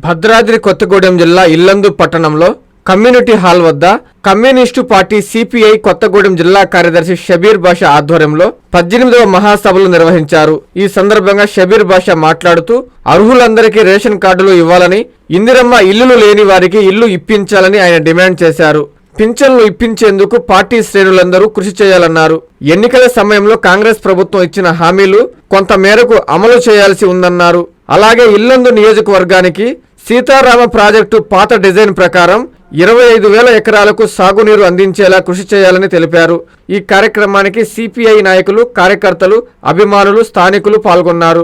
భద్రాద్రి కొత్తగూడెం జిల్లా ఇల్లందు పట్టణంలో community hall వద్ద కమ్యూనిస్టు పార్టీ సిపిఐ కొత్తగూడెం జిల్లా కార్యదర్శి షబీర్ బాషా ఆధ్వర్యంలో 18వ మహాసభలు నిర్వహించారు. ఈ సందర్భంగా షబీర్ బాషా మాట్లాడుతూ అర్హులందరికీ రేషన్ కార్డులు ఇవ్వాలని, ఇందిరమ్మ ఇల్లులు లేని వారికి ఇల్లు ఇప్పించాలని ఆయన డిమాండ్ చేశారు. పింఛన్లు ఇప్పించేందుకు పార్టీ శ్రేణులందరూ కృషి చేయాలన్నారు. ఎన్నికల సమయంలో కాంగ్రెస్ ప్రభుత్వం ఇచ్చిన హామీలు కొంత మేరకు అమలు చేయాల్సి ఉందన్నారు. అలాగే ఇల్లందు నియోజకవర్గానికి సీతారామ ప్రాజెక్టు పాత డిజైన్ ప్రకారం 25,000 ఎకరాలకు సాగునీరు అందించేలా కృషి చేయాలని తెలిపారు. ఈ కార్యక్రమానికి సిపిఐ నాయకులు, కార్యకర్తలు, అభిమానులు, స్థానికులు పాల్గొన్నారు.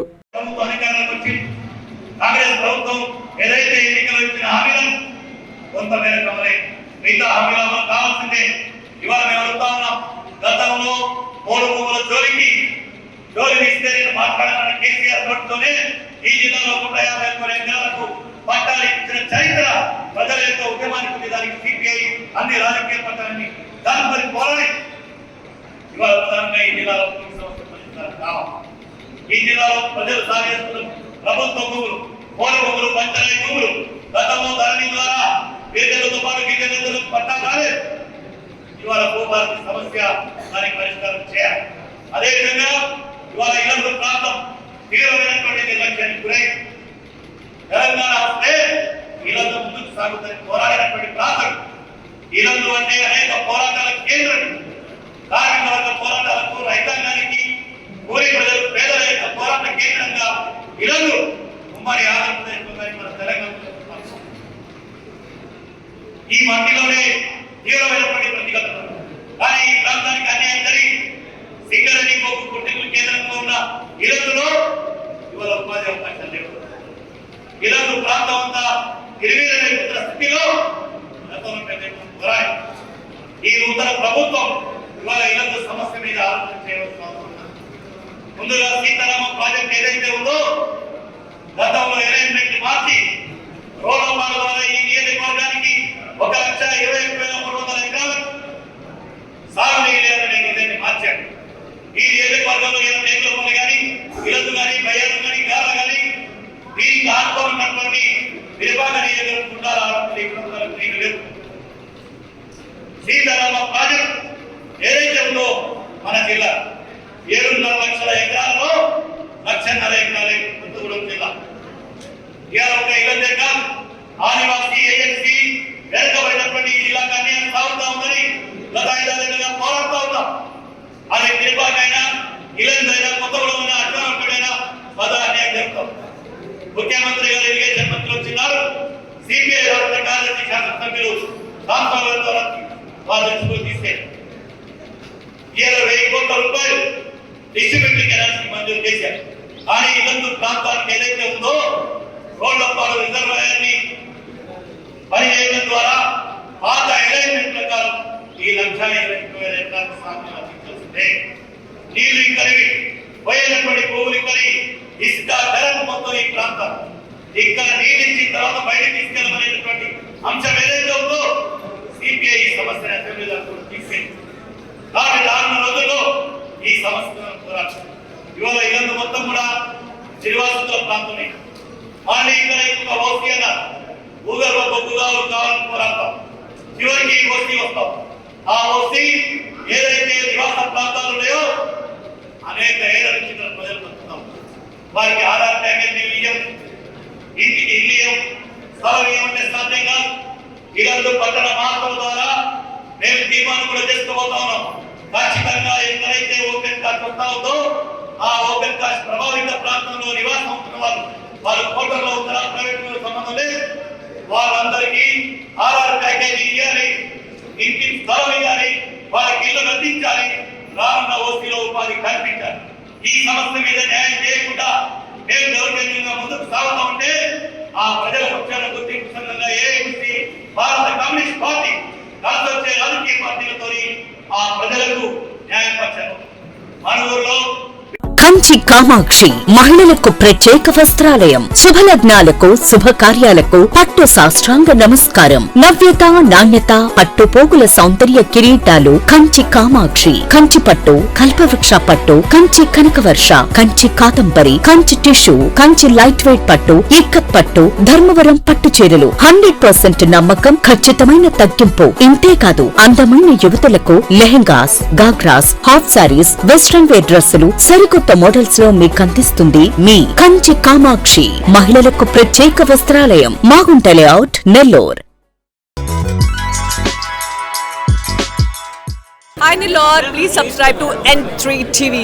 ఈ జిల్లాలో 150 ఎకరాలకు పట్టాలు ఇచ్చిన చరిత్ర ప్రజల యొక్క ఉద్యమానికి ఉంది. దానికి సిపిఐ అన్ని రాజకీయ పట్టాలని దానిపై పోరాడి ఇవాళ ప్రధానంగా ఈ జిల్లాలో ఈ జిల్లాలో ప్రజలు సాగేస్తున్న ప్రభుత్వ భూములు, పౌర భూములు, పంచాయతీ భూములు గతంలో ధరణి ద్వారా గిరిజనులతో పాటు గిరిజనులకు పట్టాలు రాలేదు. ఇవాళ భూభారతి సమస్య దానికి పరిష్కారం చేయాలి. అదేవిధంగా ఇవాళ ఇల్లందు ప్రాంతం తీవ్రమైనటువంటి నిర్లక్ష్యానికి గురై తెలంగాణ వస్తే ఇల్లందు ముందుకు సాగుతుందని పోరాడినటువంటి ప్రాంతం. ఇల్లందు అంటే అనేక పోరాటాల కేంద్రం. కార్మిక వర్గ పోరాటాలకు, రైతాంగానికి, ఊరి ప్రజలు, పేదల యొక్క పోరాట కేంద్రంగా ఇల్లందు ఉమ్మడి ఆంధ్రప్రదేశ్ మన తెలంగాణ ఈ మట్టిలోనే తీవ్రమైనటువంటి ప్రతిఘటన. కానీ ఈ ప్రాంతానికి అన్యాయం జరిగి సింగరేణి బొగ్గు కుట్టికల కేంద్రంగా ఉన్న ఇల్లందులో ఇవాళ ఉపాధి అవకాశాలు లేవు. ఇల్లందు ప్రాంతం అంతా గిరివీరైపోతున్న స్థితిలో ఈ నూతన ప్రభుత్వం ఇవాళ ఇల్లందు సమస్య మీద ఆలోచన చేయవలసిన అవసరం ఉంది. ముందుగా సీతారామ ప్రాజెక్ట్ ఏదైతే ఉందో గతంలో అరేంజ్మెంట్ మార్చి రోడ్ల ద్వారా ఈ నియోజకవర్గానికి 1,21,300 ఎకరాలు సాగునీరు డిజైన్ మార్చాడు. ఈ నియోజకవర్గంలో నేతలు కానీ, ఇల్లందు కానీ, బయ్యారు కానీ, గాల కానీ దీనికి ఆడుకోవాలన్నటువంటి విభాగ నియోజకవర్గం లేవు. సీతారామ ప్రాజెక్ట్ ఏదైతే ఉందో మన జిల్లా 7.5 లక్షల ఎకరాల్లో 1,50,000 ఎకరాలే కొత్తగూడెం జిల్లా. ఇవాళ ఒక ఇల్లందే కాదు, ఆదివాసీ ఏజెన్సీ వెనుకబడినటువంటి ఈ జిల్లాకు అన్యాయం సాగుతా ఉందని గత 5 ఏళ్ళుగా పోరాడుతూ ఉన్నాం. అది నిర్వాహకైనా, ఇల్లందైనా, కొత్తగూడెం అడ్వాన్సైనా పదా అన్యాయం జరుగుతాం. ముఖ్యమంత్రి గారు ఇరిగేషన్ మంత్రి వచ్చినారు. సిపిఐ రాష్ట్ర కార్యదర్శి శాసనసభ్యులు రాష్ట్రాల ద్వారా వాళ్ళు తీసుకెళ్ళి 1,000 కోట్ల రూపాయలు డిస్ట్రిబ్యూటింగ్ కెనాల్స్కి మంజూరు చేశారు. కానీ ఇల్లందు ప్రాంతానికి ఏదైతే ఉందో రోడ్లపాడు రిజర్వాయర్ని పని చేయడం ద్వారా పాత అలైన్మెంట్ ప్రకారం ఈ 1,20,000 ఎకరాలకు సాగు అందించాల్సిందే. నీళ్లు కలిగి పోయినటువంటి భూములు కలిగి ఇసుక ధరకు మొత్తం ఈ ప్రాంతం ఇక్కడ నీళ్ళు ఇచ్చిన తర్వాత బయటకు తీసుకెళ్ళమనేటువంటి అంశం ఏదైతే ఉందో సిపిఐ ఈ సమస్యను అసెంబ్లీలో తీసుకెళ్ళి కానీ 4 రోజుల్లో ఈ సమస్యను పోరాడు. ఇవాళ ఇల్లందు మొత్తం కూడా శ్రీవాసతుల ప్రాంతమే. మళ్ళీ ఇక్కడ ఇంకొక ఓసీ అన్న భూగర్భ బొగ్గుగా కావాలని పోరాడతాం. చివరికి ఈ ఓసీ వస్తాం. ఆ ఓసీ ఏదైతే నివాస ప్రాంతాలు ఉన్నాయో అనేక ఏళ్ళ నుంచి ప్రజలు బతుకుతాం. వారికి ఆధార్ ప్యాకేజ్ ఇయ్యం, ఇంటికి ఇల్లు ఇయ్యం, స్థలం ఇవ్వమంటే సాధ్యం కాదు. ఇల్లందు పట్టణ మహాసభ ద్వారా మేము తీర్మానం కూడా చేసుకోబోతా ఉన్నాం. ఖచ్చితంగా ఎక్కడైతే ఓపెన్ కాస్ట్ వస్తా ఉందో ఆ ఓపెన్ కాస్ట్ ప్రభావిత ప్రాంతంలో నివాసం ఉంటున్న వాళ్ళు కోటర్లో ఉంటారా, ప్రైవేట్ సంబంధం లేదు, వాళ్ళందరికీ ఆధార్ ప్యాకేజీ ఇవ్వాలి, ఇంటికి స్థలం ఇవ్వాలి, వాళ్ళకి ఇల్లు అందించాలి, రానున్న ఓసీలో ఉపాధి కల్పించాలి. ఈ సమస్య మీద న్యాయం చేయకుండా మేము దౌర్జన్యంగా ముందుకు సాగుతూ ఉంటే ఆ ప్రజల పక్షాన గుర్తింపు సంఘంగా ఏఐసి భారత కమ్యూనిస్ట్ పార్టీ కలిసి వచ్చే రాజకీయ పార్టీలతో ఆ ప్రజలకు న్యాయం పరచారు. మన ఊరిలో కంచి కామాక్షి మహిళలకు ప్రత్యేక వస్త్రాలయం, శుభలగ్నాలకు, శుభకార్యాలకు పట్టు సాష్టాంగ నమస్కారం. నవ్యత, నాణ్యత, పట్టు పోగుల సౌందర్య కిరీటాలు కంచి కామాక్షి. కంచి పట్టు, కల్పవృక్ష పట్టు, Kanchi Kanakavarsha, Kanchi Kadambari, Kanchi tissue, Kanchi light weight పట్టు, ఇక్కత్ పట్టు, ధర్మవరం పట్టు చీరలు 100% నమ్మకం, ఖచ్చితమైన తగ్గింపు. ఇంతేకాదు అందమైన యువతులకు lehengas, ghagras, half sarees, western wear డ్రెస్సులు సరికొత్త మోడల్స్ లో మీకు అందిస్తుంది మీ కంచి కామాక్షి మహిళలకు ప్రత్యేక వస్త్రాలయం, Magunta layout, Nellore. Hi Nilor, please subscribe to N3 TV.